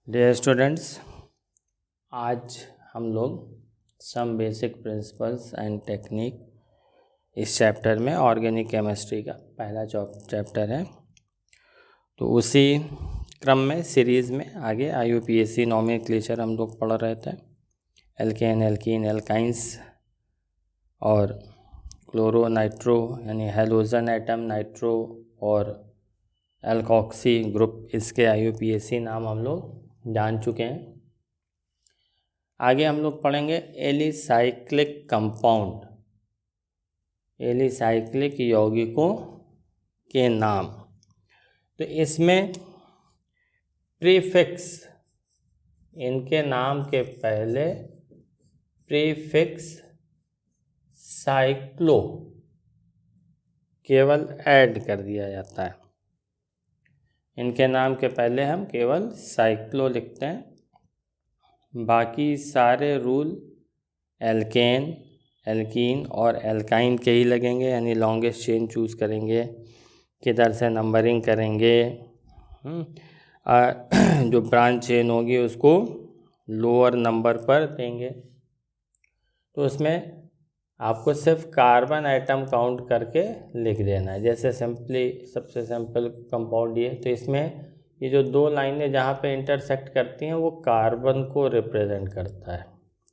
Dear students, आज हम लोग some basic principles and technique इस चैप्टर में ऑर्गेनिक केमिस्ट्री का पहला चैप्टर है। तो उसी क्रम में सीरीज़ में आगे IUPAC नॉमेनक्लेचर हम लोग पढ़ रहे थे। एल्केन, एल्कीन, एल्काइंस और क्लोरो, नाइट्रो यानी हेलोजन एटम, नाइट्रो और एल्कोक्सी ग्रुप, इसके IUPAC नाम हम लोग जान चुके हैं। आगे हम लोग पढ़ेंगे एलिसाइक्लिक कंपाउंड, एलिसाइक्लिक यौगिकों के नाम। तो इसमें प्रीफिक्स, इनके नाम के पहले प्रीफिक्स साइक्लो केवल ऐड कर दिया जाता है। इनके नाम के पहले हम केवल साइक्लो लिखते हैं। बाकी सारे रूल एल्केन, एल्कीन और एल्काइन के ही लगेंगे, यानी लॉन्गेस्ट चेन चूज़ करेंगे, किधर से नंबरिंग करेंगे। जो ब्रांच चेन होगी उसको लोअर नंबर पर देंगे। तो उसमें आपको सिर्फ कार्बन आइटम काउंट करके लिख देना है। जैसे सिंपली सबसे सिंपल कंपाउंड ये, तो इसमें ये जो दो लाइनें जहाँ पे इंटरसेक्ट करती हैं वो कार्बन को रिप्रेजेंट करता है,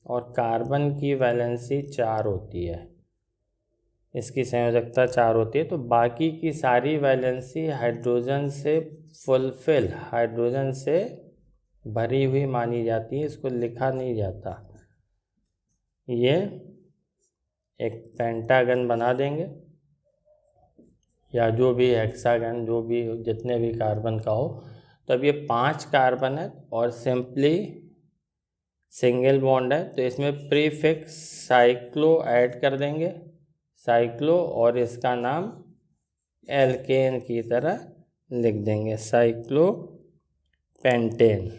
और कार्बन की वैलेंसी 4 होती है, इसकी संयोजकता 4 होती है। तो बाकी की सारी वैलेंसी हाइड्रोजन से फुलफिल, हाइड्रोजन से भरी हुई मानी जाती है, इसको लिखा नहीं जाता। ये एक पेंटागन बना देंगे या जो भी हेक्सागन, जो भी जितने भी कार्बन का हो। तो अब ये 5 कार्बन है और सिंपली सिंगल बॉन्ड है, तो इसमें प्रीफिक्स साइक्लो ऐड कर देंगे, साइक्लो, और इसका नाम एल्केन की तरह लिख देंगे, साइक्लो पेंटेन।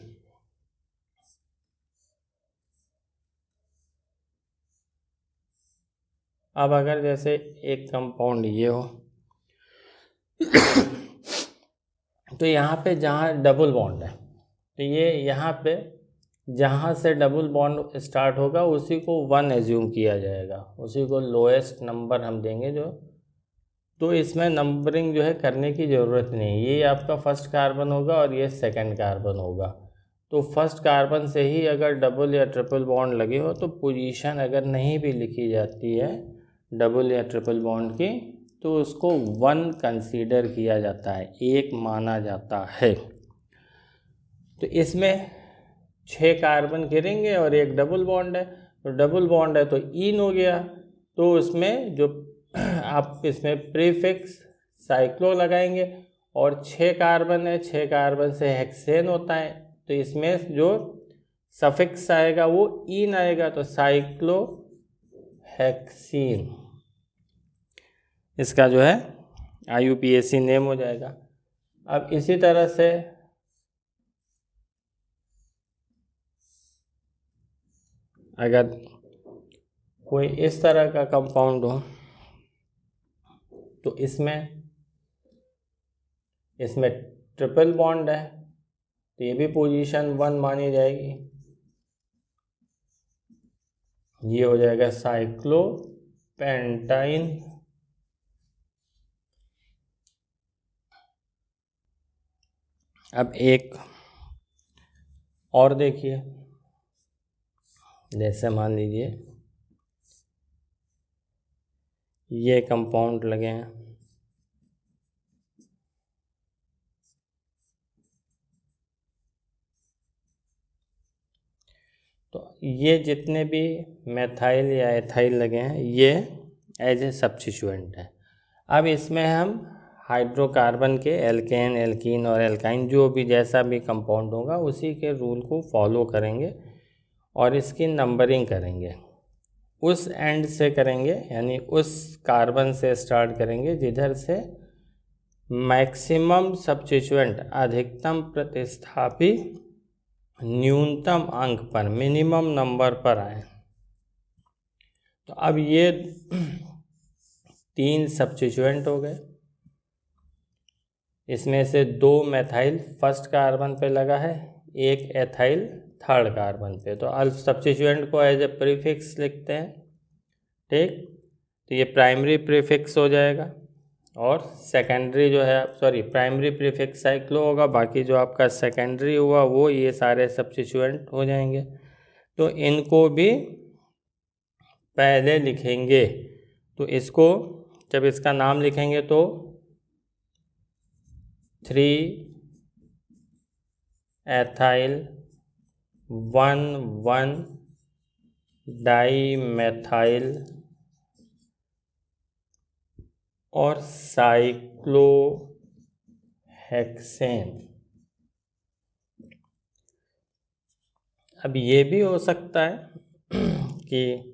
अब अगर जैसे एक कंपाउंड ये हो तो यहाँ पे जहाँ डबल बॉन्ड है, तो ये यहाँ पे जहाँ से डबल बॉन्ड स्टार्ट होगा उसी को 1 एज्यूम किया जाएगा, उसी को लोएस्ट नंबर हम देंगे जो। तो इसमें नंबरिंग जो है करने की ज़रूरत नहीं, ये आपका फर्स्ट कार्बन होगा और ये सेकंड कार्बन होगा। तो फर्स्ट कार्बन से ही अगर डबल या ट्रिपल बॉन्ड लगे हो तो पोजीशन अगर नहीं भी लिखी जाती है डबल या ट्रिपल बॉन्ड की, तो उसको 1 कंसीडर किया जाता है, 1 माना जाता है। तो इसमें 6 कार्बन गिरेंगे और एक डबल बॉन्ड है, तो डबल बॉन्ड है तो ईन हो गया। तो उसमें जो आप इसमें प्रीफिक्स साइक्लो लगाएंगे, और 6 कार्बन है, 6 कार्बन से हेक्सेन होता है, तो इसमें जो सफिक्स आएगा वो ईन आएगा, तो साइक्लो हेक्सीन इसका जो है IUPAC नेम हो जाएगा। अब इसी तरह से अगर कोई इस तरह का कंपाउंड हो तो इसमें ट्रिपल बॉन्ड है, तो ये भी पोजीशन 1 मानी जाएगी, ये हो जाएगा साइक्लोपेंटाइन। अब एक और देखिए, जैसे मान लीजिए ये कंपाउंड लगे हैं, तो ये जितने भी मेथाइल या एथाइल लगे हैं ये एज ए सब्स्टिट्यूएंट है। अब इसमें हम हाइड्रोकार्बन के एल्केन, एल्कीन और एल्काइन, जो भी जैसा भी कंपाउंड होगा उसी के रूल को फॉलो करेंगे और इसकी नंबरिंग करेंगे। उस एंड से करेंगे, यानी उस कार्बन से स्टार्ट करेंगे जिधर से मैक्सिमम सब्स्टिट्यूएंट, अधिकतम प्रतिस्थापी न्यूनतम अंक पर, मिनिमम नंबर पर आए। तो अब ये 3 सब्स्टिट्यूएंट हो गए, इसमें से 2 मेथाइल फर्स्ट कार्बन पे लगा है, एक एथाइल थर्ड कार्बन पे। तो अल्फ सब्स्टिट्यूएंट को एज ए प्रीफिक्स लिखते हैं, ठीक। तो ये प्राइमरी प्रीफिक्स हो जाएगा और सेकेंडरी जो है, सॉरी प्राइमरी प्रीफिक्स साइक्लो होगा, बाकी जो आपका सेकेंडरी हुआ वो ये सारे सब्स्टिट्यूएंट हो जाएंगे। तो इनको भी पहले लिखेंगे। तो इसको जब इसका नाम लिखेंगे तो 3 एथाइल 1,1-डाईमेथाइल और साइक्लोहेक्सेन। अब ये भी हो सकता है कि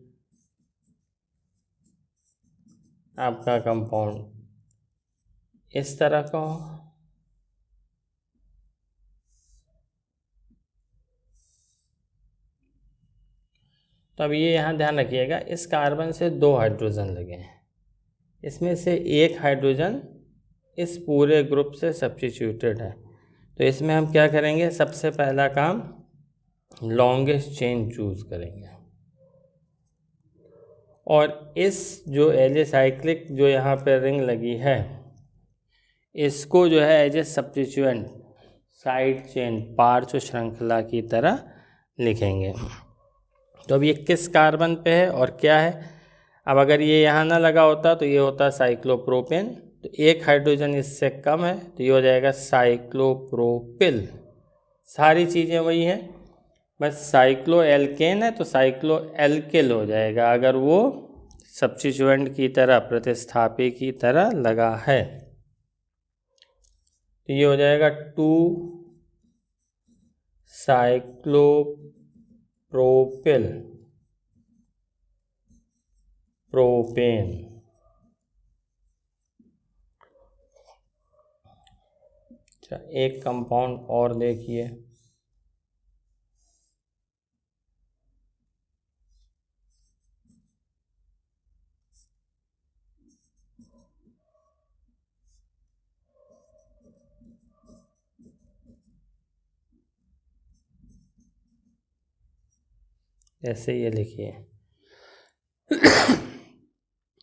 आपका कंपाउंड इस तरह का हो। तो अब ये यहाँ ध्यान रखिएगा, इस कार्बन से 2 हाइड्रोजन लगे हैं, इसमें से एक हाइड्रोजन इस पूरे ग्रुप से सब्स्टिट्यूटेड है। तो इसमें हम क्या करेंगे, सबसे पहला काम लॉन्गेस्ट चेन चूज करेंगे और इस जो एलिसाइक्लिक जो यहाँ पे रिंग लगी है इसको जो है as a substituent side chain पार्श्व श्रृंखला की तरह लिखेंगे। तो अब ये किस कार्बन पे है और क्या है। अब अगर ये यहाँ ना लगा होता तो ये होता साइक्लोप्रोपेन, तो एक हाइड्रोजन इससे कम है तो ये हो जाएगा साइक्लोप्रोपिल। सारी चीज़ें वही हैं, बस साइक्लो एल्केन है तो साइक्लो एल्किल हो जाएगा अगर वो सब्स्टिट्यूएंट की तरह प्रतिस्थापी की तरह लगा है। तो ये हो जाएगा 2 साइक्लोप्रोपिल प्रोपेन। अच्छा, एक कंपाउंड और देखिए, जैसे ये लिखिए।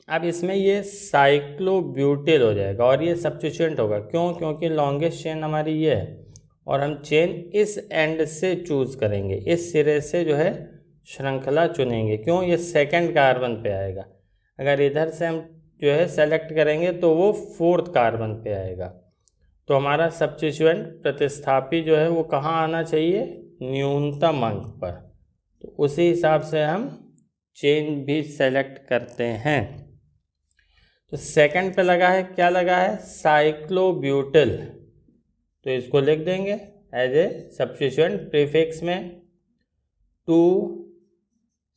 अब इसमें ये साइक्लोब्यूटिल हो जाएगा और ये सब्स्टिट्यूएंट होगा। क्यों? क्योंकि लॉन्गेस्ट चेन हमारी ये है और हम चेन इस एंड से चूज करेंगे, इस सिरे से जो है श्रृंखला चुनेंगे। क्यों? ये सेकंड कार्बन पे आएगा। अगर इधर से हम जो है सेलेक्ट करेंगे तो वो 4th कार्बन पे आएगा। तो हमारा सब्स्टिट्यूएंट प्रतिस्थापी जो है वो कहाँ आना चाहिए, न्यूनतम अंक पर। तो उसी हिसाब से हम चेन भी सेलेक्ट करते हैं। तो सेकंड पे लगा है, क्या लगा है, साइक्लोब्यूटिल। तो इसको लिख देंगे एज ए सब्स्टिट्यूएंट प्रीफिक्स में 2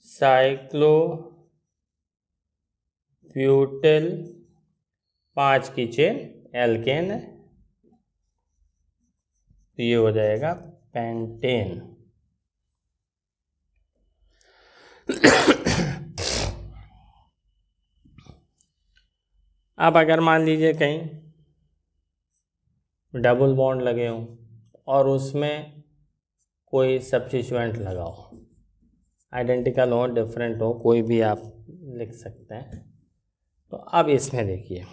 साइक्लोब्यूटिल, 5 की चेन एल्केन है तो ये हो जाएगा पेंटेन। अब अगर मान लीजिए कहीं डबल बॉन्ड लगे हों और उसमें कोई सब्स्टिट्यूएंट लगा हो, आइडेंटिकल हो डिफरेंट हो, कोई भी आप लिख सकते हैं। तो अब इसमें देखिए,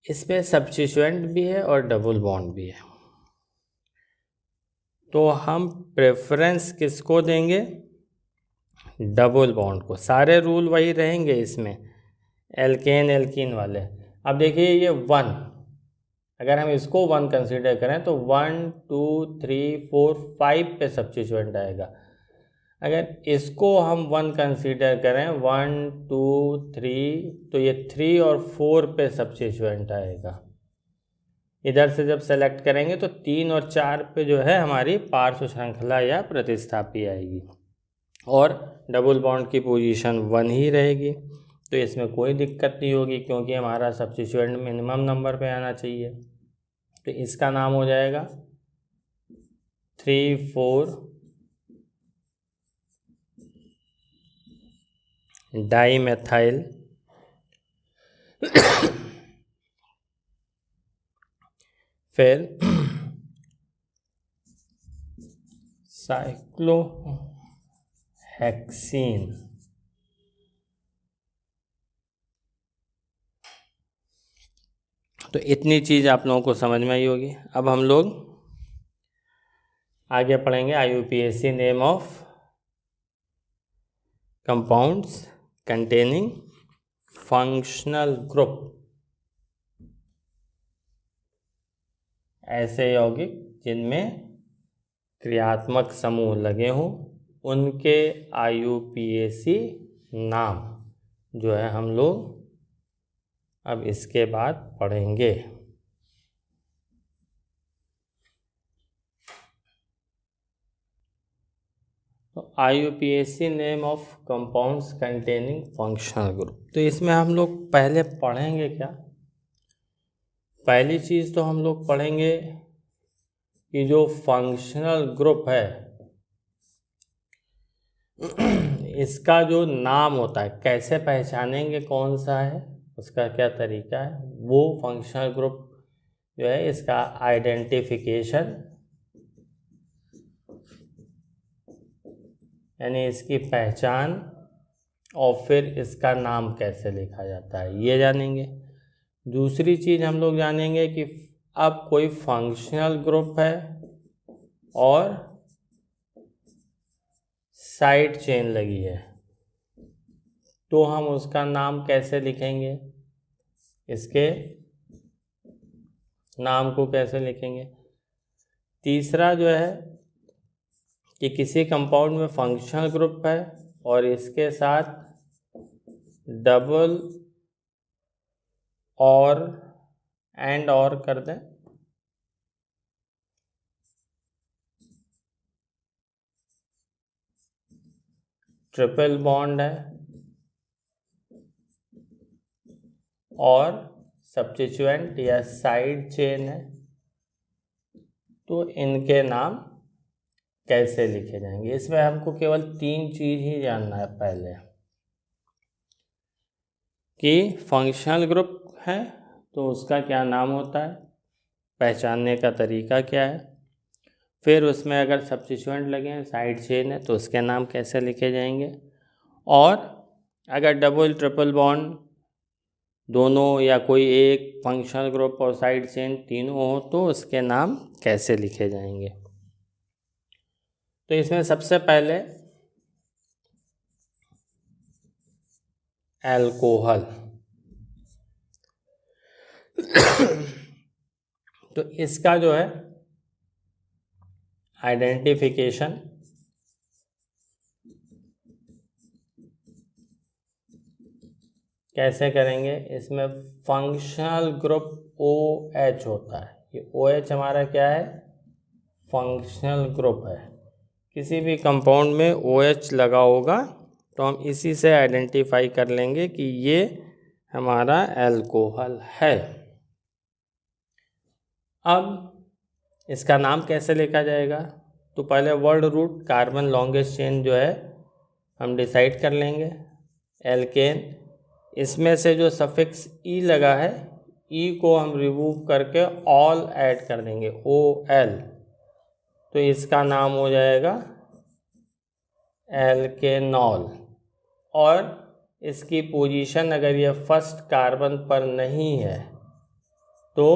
इसमें सब्स्टिट्यूएंट भी है और डबल बॉन्ड भी है। तो हम प्रेफरेंस किसको देंगे, डबल बॉन्ड को। सारे रूल वही रहेंगे इसमें, एल्केन एल्कीन वाले। अब देखिए ये 1, अगर हम इसको 1 कंसीडर करें तो 1 2 3 4 5 पे सब्स्टिट्यूएंट आएगा। अगर इसको हम 1 कंसीडर करें 1 2 3 तो ये 3 और 4 पे सब्स्टिट्यूएंट आएगा। इधर से जब सेलेक्ट करेंगे तो 3 और 4 पे जो है हमारी पार्श्व श्रृंखला या प्रतिस्थापी आएगी और डबल बॉन्ड की पोजीशन 1 ही रहेगी। तो इसमें कोई दिक्कत नहीं होगी क्योंकि हमारा सब्स्टिट्यूएंट मिनिमम नंबर पे आना चाहिए। तो इसका नाम हो जाएगा 3 4 डाईमेथाइल फिर साइक्लोहेक्सीन। तो इतनी चीज़ आप लोगों को समझ में आई होगी। अब हम लोग आगे पढ़ेंगे IUPAC name of compounds containing functional group. ऐसे यौगिक जिनमें क्रियात्मक समूह लगे हों, उनके IUPAC नाम जो है हम लोग अब इसके बाद पढ़ेंगे। तो IUPAC name of compounds containing functional group. तो इसमें हम लोग पहले पढ़ेंगे क्या? पहली चीज़ तो हम लोग पढ़ेंगे कि जो फंक्शनल ग्रुप है इसका जो नाम होता है, कैसे पहचानेंगे कौन सा है, उसका क्या तरीका है, वो फंक्शनल ग्रुप जो है इसका आइडेंटिफिकेशन यानी इसकी पहचान और फिर इसका नाम कैसे लिखा जाता है ये जानेंगे। दूसरी चीज़ हम लोग जानेंगे कि अब कोई फंक्शनल ग्रुप है और साइड चेन लगी है तो हम उसका नाम कैसे लिखेंगे, इसके नाम को कैसे लिखेंगे। तीसरा जो है कि किसी कंपाउंड में फंक्शनल ग्रुप है और इसके साथ डबल और एंड और कर दें ट्रिपल बॉन्ड है और सब्स्टिट्यूएंट या साइड चेन है, तो इनके नाम कैसे लिखे जाएंगे। इसमें हमको केवल 3 चीज़ ही जानना है। पहले कि फंक्शनल ग्रुप है तो उसका क्या नाम होता है, पहचानने का तरीका क्या है, फिर उसमें अगर सब्स्टिट्यूएंट लगे हैं, साइड चेन है, तो उसके नाम कैसे लिखे जाएंगे, और अगर डबल ट्रिपल बॉन्ड दोनों या कोई एक फंक्शनल ग्रुप और साइड चेन तीनों हो तो उसके नाम कैसे लिखे जाएंगे। तो इसमें सबसे पहले अल्कोहल। तो इसका जो है आइडेंटिफिकेशन कैसे करेंगे। इसमें फंक्शनल ग्रुप OH होता है। ये OH हमारा क्या है, फंक्शनल ग्रुप है। किसी भी कंपाउंड में OH लगा होगा तो हम इसी से आइडेंटिफाई कर लेंगे कि ये हमारा अल्कोहल है। अब इसका नाम कैसे लिखा जाएगा, तो पहले word root carbon longest chain जो है हम डिसाइड कर लेंगे। एल्केन, इसमें से जो सफिक्स ई लगा है, ई को हम रिमूव करके ऑल ऐड कर देंगे, OL, तो इसका नाम हो जाएगा एल्केनॉल। और इसकी पोजीशन अगर ये फर्स्ट कार्बन पर नहीं है तो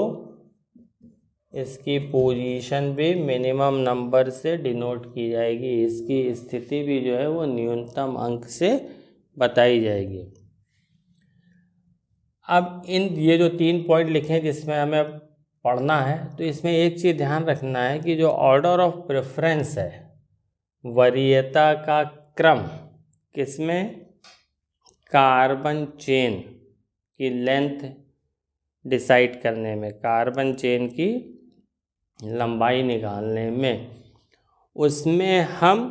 इसकी पोजीशन भी मिनिमम नंबर से डिनोट की जाएगी, इसकी स्थिति भी जो है वो न्यूनतम अंक से बताई जाएगी। अब ये जो 3 पॉइंट लिखे हैं जिसमें हमें पढ़ना है, तो इसमें एक चीज़ ध्यान रखना है कि जो ऑर्डर ऑफ प्रेफरेंस है, वरीयता का क्रम, किसमें, कार्बन चेन की लेंथ डिसाइड करने में, कार्बन चेन की लंबाई निकालने में, उसमें हम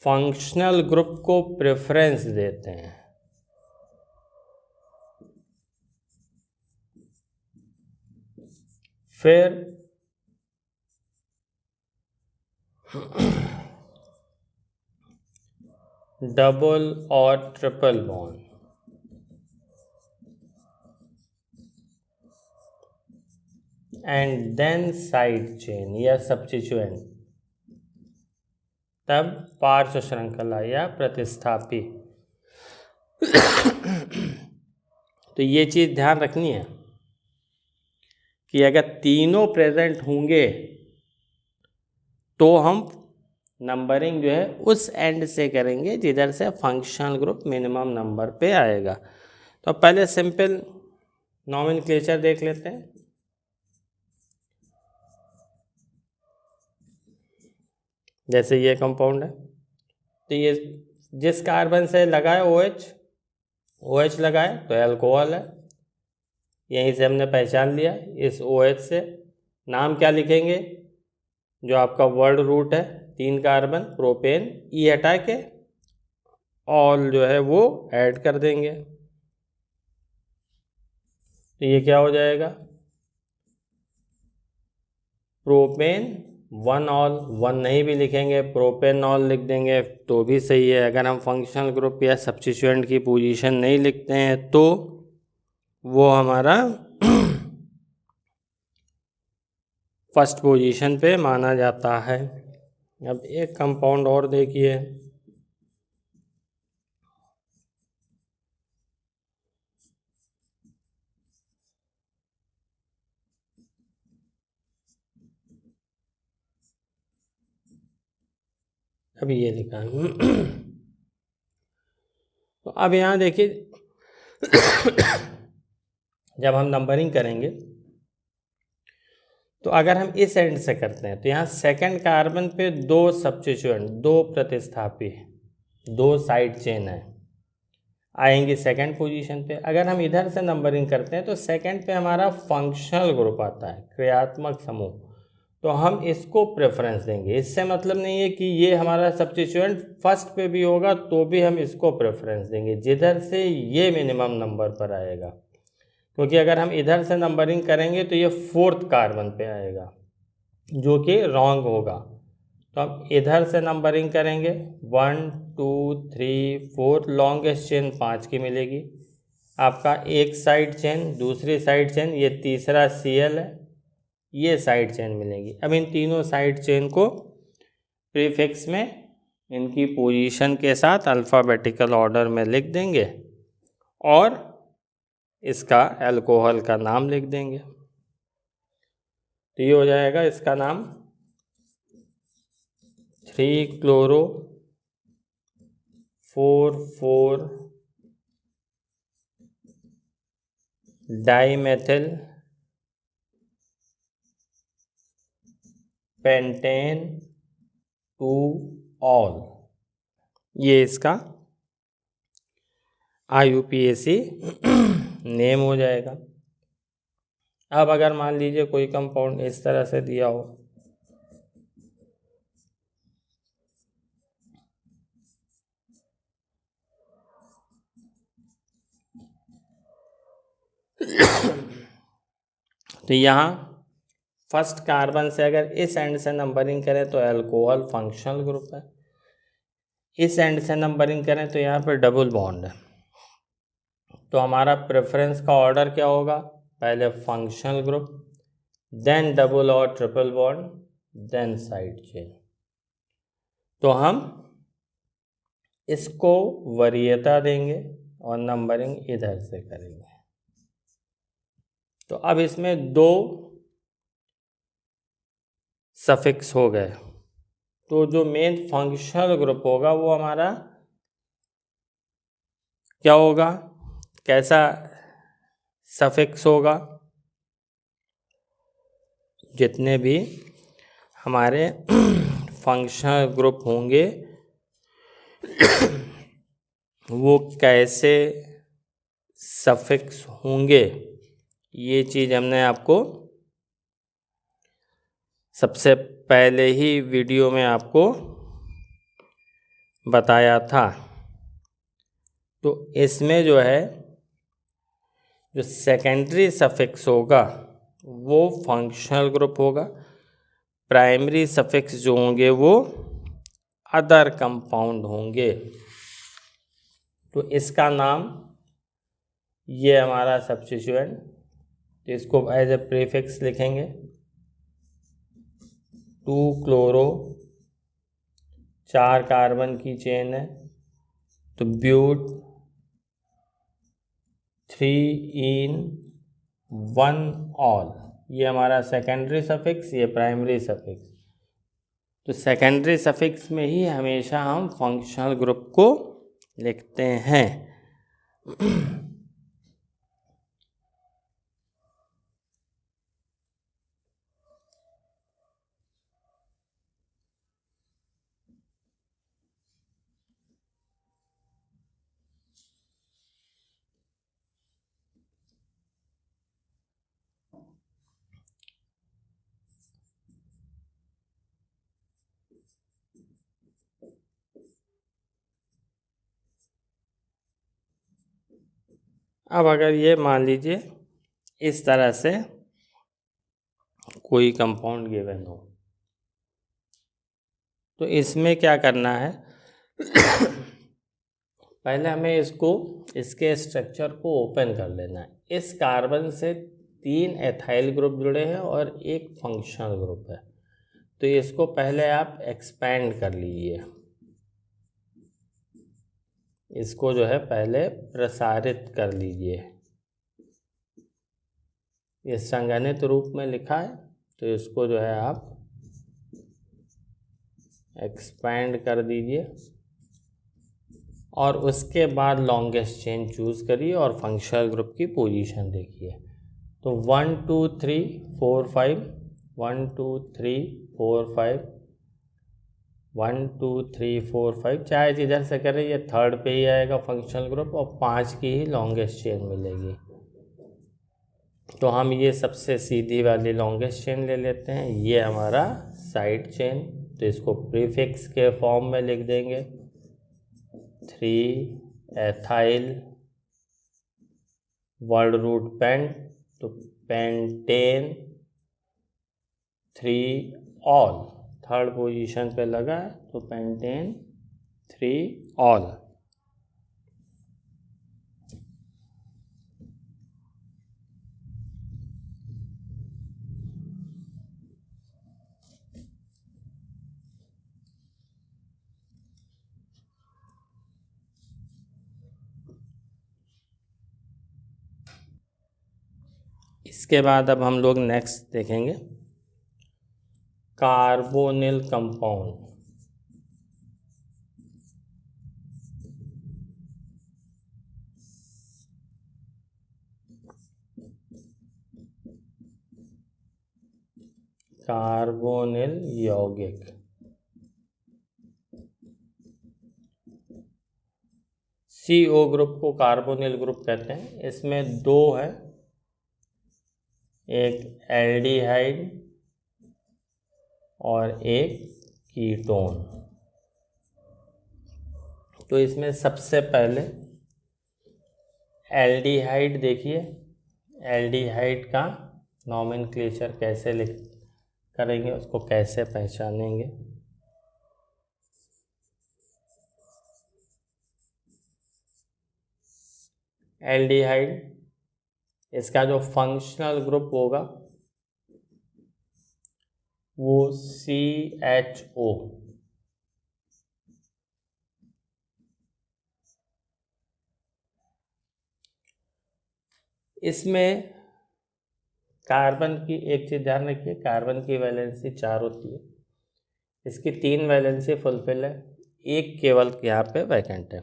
फंक्शनल ग्रुप को प्रेफरेंस देते हैं। फिर डबल और triple bond, and then side chain या सब्स्टिट्यूएंट। तब पार्श्व श्रृंखला या प्रतिस्थापी। तो ये चीज़ ध्यान रखनी है कि अगर तीनों प्रेजेंट होंगे तो हम नंबरिंग जो है उस एंड से करेंगे जिधर से फंक्शनल ग्रुप मिनिमम नंबर पे आएगा। तो पहले सिंपल नॉमेनक्लेचर देख लेते हैं। जैसे ये कंपाउंड है तो ये जिस कार्बन से लगा है OH लगा है तो अल्कोहल है, यहीं से हमने पहचान लिया। इस OH से नाम क्या लिखेंगे, जो आपका वर्ड रूट है 3 कार्बन प्रोपेन, ई हटा के ऑल जो है वो ऐड कर देंगे। तो ये क्या हो जाएगा, प्रोपेन 1 ऑल, 1 नहीं भी लिखेंगे प्रोपेन ऑल लिख देंगे तो भी सही है। अगर हम फंक्शनल ग्रुप या सब्स्टिट्यूएंट की पोजीशन नहीं लिखते हैं तो वो हमारा फर्स्ट पोजीशन पे माना जाता है। अब एक कंपाउंड और देखिए, अभी ये लिखा है। तो अब यहाँ देखिए, जब हम नंबरिंग करेंगे तो अगर हम इस एंड से करते हैं तो यहाँ सेकंड कार्बन पे 2 सब्स्टिट्यूएंट, 2 प्रतिस्थापी, 2 साइड चेन है, आएंगे सेकंड पोजीशन पे। अगर हम इधर से नंबरिंग करते हैं तो सेकंड पे हमारा फंक्शनल ग्रुप आता है, क्रियात्मक समूह, तो हम इसको प्रेफरेंस देंगे। इससे मतलब नहीं है कि ये हमारा सब्स्टिट्यूएंट फर्स्ट पे भी होगा तो भी हम इसको प्रेफरेंस देंगे, जिधर से ये मिनिमम नंबर पर आएगा। क्योंकि अगर हम इधर से नंबरिंग करेंगे तो ये 4th कार्बन पे आएगा, जो कि रॉन्ग होगा। तो हम इधर से नंबरिंग करेंगे 1 2 3 4, लॉन्गेस्ट चेन 5 की मिलेगी। आपका एक साइड चेन, दूसरी साइड चेन, ये तीसरा Cl है, ये साइड चेन मिलेगी। अब इन तीनों साइड चेन को प्रीफिक्स में इनकी पोजीशन के साथ अल्फ़ाबेटिकल ऑर्डर में लिख देंगे और इसका अल्कोहल का नाम लिख देंगे। तो ये हो जाएगा इसका नाम 3-क्लोरो 4,4 डाइमेथिल पेंटेन 2 ऑल, ये इसका IUPAC नेम हो जाएगा। अब अगर मान लीजिए कोई कंपाउंड इस तरह से दिया हो, तो यहाँ फर्स्ट कार्बन से अगर इस एंड से नंबरिंग करें तो अल्कोहल फंक्शनल ग्रुप है, इस एंड से नंबरिंग करें तो यहाँ पे डबल बॉन्ड है। तो हमारा प्रेफरेंस का ऑर्डर क्या होगा, पहले फंक्शनल ग्रुप, देन डबल और triple bond, then side chain. तो हम इसको वरीयता देंगे और नंबरिंग इधर से करेंगे। तो अब इसमें 2 सफिक्स हो गए, तो जो मेन फंक्शनल ग्रुप होगा वो हमारा क्या होगा, कैसा सफिक्स होगा, जितने भी हमारे फंक्शनल ग्रुप होंगे वो कैसे सफिक्स होंगे, ये चीज़ हमने आपको सबसे पहले ही वीडियो में आपको बताया था। तो इसमें जो है जो सेकेंडरी सफिक्स होगा वो फंक्शनल ग्रुप होगा, प्राइमरी सफिक्स जो होंगे वो अदर कंपाउंड होंगे। तो इसका नाम, ये हमारा सब्स्टिट्यूएंट, तो इसको एज ए प्रीफिक्स लिखेंगे 2-क्लोरो 4 कार्बन की चेन है तो ब्यूट 3 इन 1 ऑल, ये हमारा सेकेंडरी सफिक्स, ये प्राइमरी सफिक्स। तो सेकेंडरी सफिक्स में ही हमेशा हम फंक्शनल ग्रुप को लिखते हैं। अब अगर ये मान लीजिए इस तरह से कोई कंपाउंड गिवन हो तो इसमें क्या करना है, पहले हमें इसके स्ट्रक्चर को ओपन कर लेना है। इस कार्बन से 3 एथाइल ग्रुप जुड़े हैं और एक फंक्शनल ग्रुप है, तो इसको पहले आप एक्सपेंड कर लीजिए, इसको जो है पहले प्रसारित कर लीजिए। ये संगणित रूप में लिखा है तो इसको जो है आप एक्सपेंड कर दीजिए और उसके बाद लॉन्गेस्ट चेन चूज़ करिए और फंक्शनल ग्रुप की पोजीशन देखिए। तो 1 2 3 4 5, 1 2 3 4 5, 1 2 3 4 5, चाहे जिधर से करें ये थर्ड पे ही आएगा फंक्शनल ग्रुप और 5 की ही लॉन्गेस्ट चेन मिलेगी। तो हम ये सबसे सीधी वाली लॉन्गेस्ट चेन ले लेते हैं, ये हमारा साइड चेन, तो इसको प्रीफिक्स के फॉर्म में लिख देंगे 3 एथाइल वर्ड रूट पेंट, तो पेंटेन 3 ऑल, थर्ड पोजीशन पे लगा है तो पेंटेन 3 ऑल। इसके बाद अब हम लोग नेक्स्ट देखेंगे कार्बोनिल कंपाउंड। कार्बोनिल यौगिक, CO ग्रुप को कार्बोनिल ग्रुप कहते हैं। इसमें 2 है, एक एल्डिहाइड और एक कीटोन। तो इसमें सबसे पहले एल्डिहाइड देखिए, एल्डिहाइड का नॉमेनक्लेचर कैसे लिख करेंगे, उसको कैसे पहचानेंगे। एल्डिहाइड, इसका जो फंक्शनल ग्रुप होगा वो CHO, इसमें कार्बन की एक चीज़ ध्यान रखिए, कार्बन की वैलेंसी 4 होती है, इसकी 3 वैलेंसी फुलफिल है, एक केवल यहाँ पे वैकेंट है।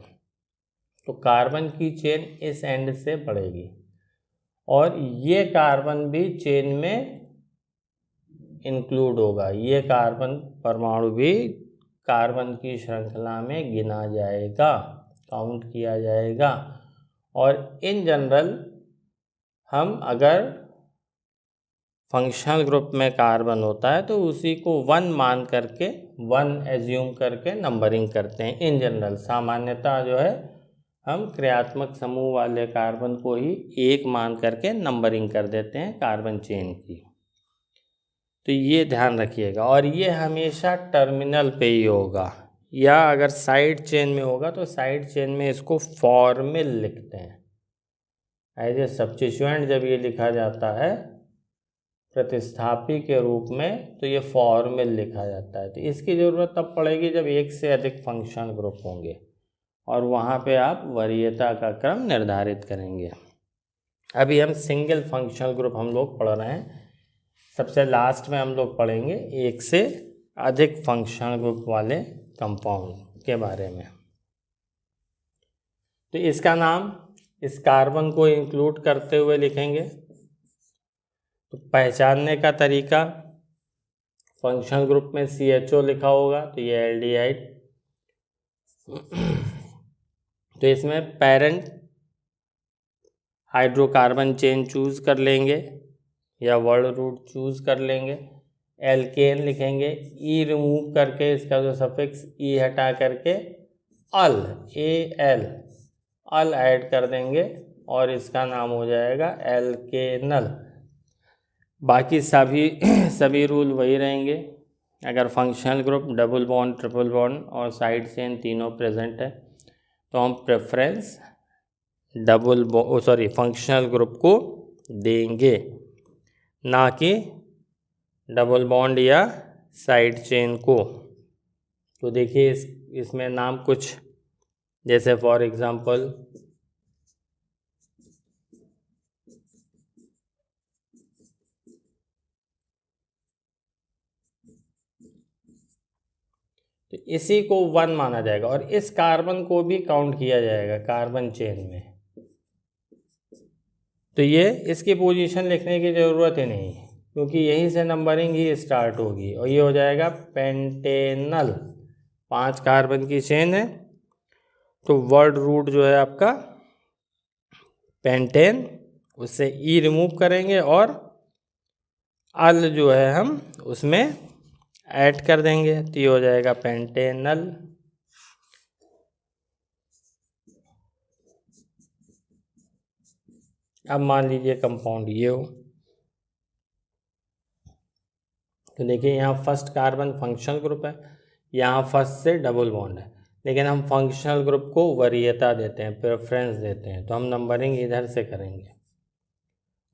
तो कार्बन की चेन इस एंड से बढ़ेगी और ये कार्बन भी चेन में इंक्लूड होगा, ये कार्बन परमाणु भी कार्बन की श्रृंखला में गिना जाएगा, काउंट किया जाएगा। और इन जनरल हम अगर फंक्शनल ग्रुप में कार्बन होता है तो उसी को 1 मान करके 1 एज्यूम करके नंबरिंग करते हैं। इन जनरल सामान्यतः जो है हम क्रियात्मक समूह वाले कार्बन को ही 1 मान करके नंबरिंग कर देते हैं कार्बन चेन की। तो ये ध्यान रखिएगा और ये हमेशा टर्मिनल पे ही होगा, या अगर साइड चेन में होगा तो साइड चेन में इसको फॉर्मिल लिखते हैं। एज ए सब्स्टिट्यूएंट जब ये लिखा जाता है प्रतिस्थापी के रूप में, तो ये फॉर्मूल लिखा जाता है। तो इसकी ज़रूरत तब पड़ेगी जब एक से अधिक फंक्शनल ग्रुप होंगे और वहाँ पे आप वरीयता का क्रम निर्धारित करेंगे। अभी हम सिंगल फंक्शनल ग्रुप हम लोग पढ़ रहे हैं, सबसे लास्ट में हम लोग पढ़ेंगे एक से अधिक फंक्शनल ग्रुप वाले कंपाउंड के बारे में। तो इसका नाम इस कार्बन को इंक्लूड करते हुए लिखेंगे। तो पहचानने का तरीका, फंक्शनल ग्रुप में CHO लिखा होगा तो ये एल्डिहाइड। तो इसमें पेरेंट हाइड्रोकार्बन चेन चूज कर लेंगे या वर्ड रूट चूज कर लेंगे। एल्केन लिखेंगे, ई रिमूव करके इसका जो सफिक्स ई हटा करके अल अल ऐड कर देंगे और इसका नाम हो जाएगा एल्केनल। बाकी सभी रूल वही रहेंगे। अगर functional group double bond, triple bond और साइड चेन तीनों प्रेजेंट है तो हम प्रेफरेंस फंक्शनल ग्रुप को देंगे, ना कि डबल बॉन्ड या साइड चेन को। तो देखिए इसमें नाम कुछ, जैसे फॉर एग्जांपल तो इसी को 1 माना जाएगा और इस कार्बन को भी काउंट किया जाएगा कार्बन चेन में। तो ये इसकी पोजीशन लिखने की ज़रूरत ही नहीं क्योंकि यहीं से नंबरिंग ही स्टार्ट होगी और ये हो जाएगा पेंटेनल। 5 कार्बन की चेन है तो वर्ड रूट जो है आपका पेंटेन, उससे ई रिमूव करेंगे और अल जो है हम उसमें ऐड कर देंगे तो ये हो जाएगा पेंटेनल। अब मान लीजिए कंपाउंड ये हो, तो देखिए यहाँ फर्स्ट कार्बन फंक्शनल ग्रुप है, यहाँ फर्स्ट से डबल बॉन्ड है, लेकिन हम फंक्शनल ग्रुप को वरीयता देते हैं, प्रेफरेंस देते हैं, तो हम नंबरिंग इधर से करेंगे।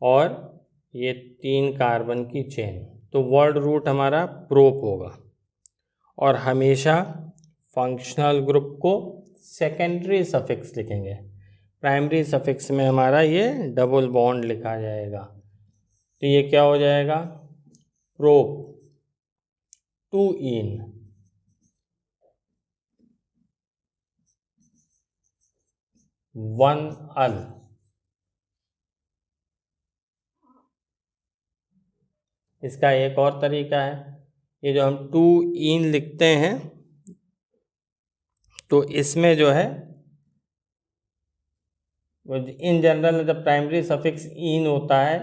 और ये 3 कार्बन की चेन, तो वर्ड रूट हमारा प्रोप होगा और हमेशा फंक्शनल ग्रुप को सेकेंडरी सफिक्स लिखेंगे। प्राइमरी सफिक्स में हमारा ये डबल बॉन्ड लिखा जाएगा, तो ये क्या हो जाएगा, प्रोप 2 इन 1 अल। इसका एक और तरीका है, ये जो हम 2 इन लिखते हैं तो इसमें जो है इन जनरल जब प्राइमरी सफिक्स इन होता है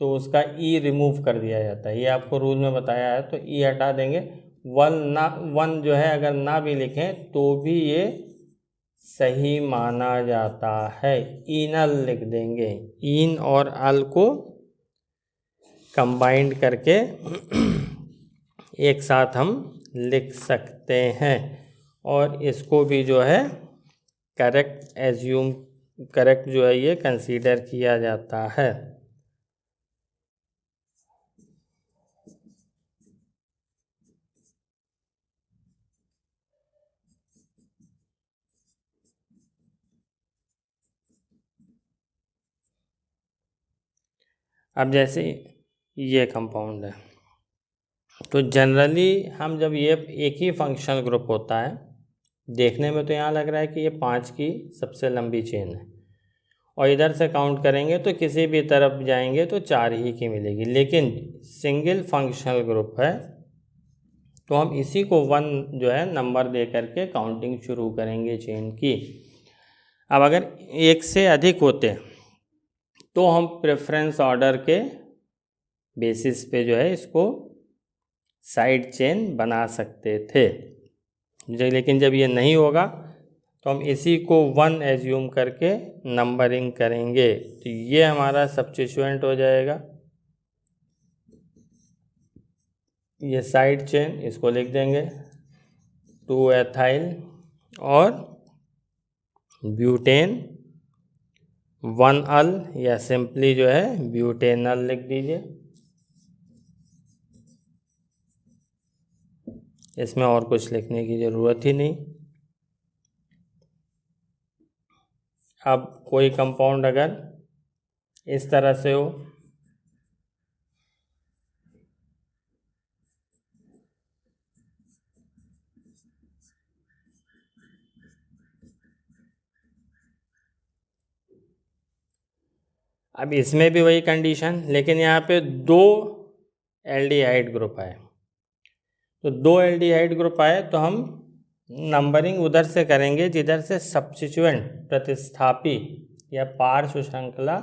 तो उसका ई रिमूव कर दिया जाता है, ये आपको रूल में बताया है, तो ई हटा देंगे। 1 जो है अगर ना भी लिखें तो भी ये सही माना जाता है, इनल लिख देंगे। इन और अल को कंबाइंड करके एक साथ हम लिख सकते हैं और इसको भी जो है करेक्ट जो है ये कंसीडर किया जाता है। अब जैसे ये कंपाउंड है तो जनरली हम जब ये एक ही फंक्शनल ग्रुप होता है, देखने में तो यहाँ लग रहा है कि ये 5 की सबसे लंबी चेन है और इधर से काउंट करेंगे तो किसी भी तरफ जाएंगे तो 4 ही की मिलेगी, लेकिन सिंगल फंक्शनल ग्रुप है तो हम इसी को 1 जो है नंबर दे करके काउंटिंग शुरू करेंगे चेन की। अब अगर एक से अधिक होते तो हम प्रेफरेंस ऑर्डर के बेसिस पे जो है इसको साइड चेन बना सकते थे, लेकिन जब ये नहीं होगा तो हम इसी को 1 एज्यूम करके नंबरिंग करेंगे, तो ये हमारा सब्स्टिट्यूएंट हो जाएगा। ये साइड चेन इसको लिख देंगे 2 एथाइल और ब्यूटेन 1 अल या सिंपली जो है ब्यूटेनल लिख दीजिए। इसमें और कुछ लिखने की ज़रूरत ही नहीं। अब कोई कंपाउंड अगर इस तरह से हो, अब इसमें भी वही कंडीशन, लेकिन यहाँ पे 2 एल्डिहाइड ग्रुप आए। तो 2 एल्डिहाइड ग्रुप आए तो हम नंबरिंग उधर से करेंगे जिधर से सब्स्टिट्यूएंट प्रतिस्थापी या पार्श्व श्रृंखला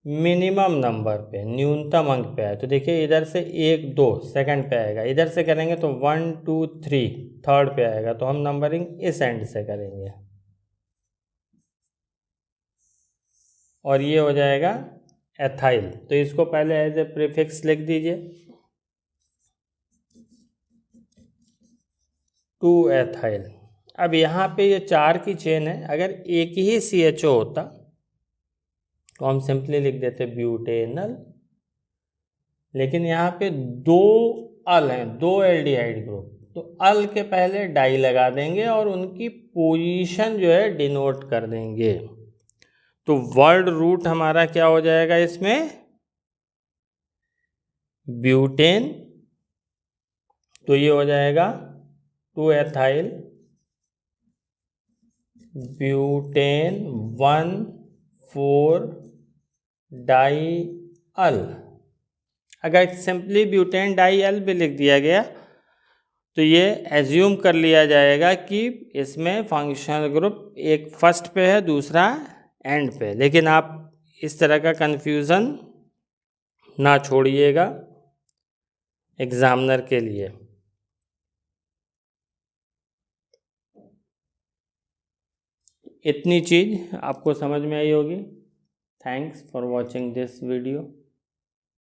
मिनिमम नंबर पे, न्यूनतम अंक पे आए। तो देखिए इधर से 1 2 सेकंड पे आएगा, इधर से करेंगे तो 1 2 3 थर्ड पे आएगा। तो हम नंबरिंग इस एंड से करेंगे और ये हो जाएगा एथाइल। तो इसको पहले एज ए प्रीफिक्स लिख दीजिए 2 एथाइल। अब यहाँ पे ये 4 की चेन है, अगर एक ही CHO होता तो हम सिंपली लिख देते ब्यूटेनल, लेकिन यहाँ पे 2 अल हैं, 2 एल्डिहाइड ग्रुप, तो अल के पहले डाई लगा देंगे और उनकी पोजीशन जो है डिनोट कर देंगे। तो वर्ड रूट हमारा क्या हो जाएगा इसमें, ब्यूटेन। तो ये हो जाएगा 2 एथाइल ब्यूटेन 1 4 डाई अल। अगर सिंपली ब्यूटेन डाई अल भी लिख दिया गया तो ये एज्यूम कर लिया जाएगा कि इसमें फंक्शनल ग्रुप एक फर्स्ट पे है, दूसरा एंड पे। लेकिन आप इस तरह का कन्फ्यूज़न ना छोड़िएगा एग्जामिनर के लिए। इतनी चीज़ आपको समझ में आई होगी। Thanks for watching this video.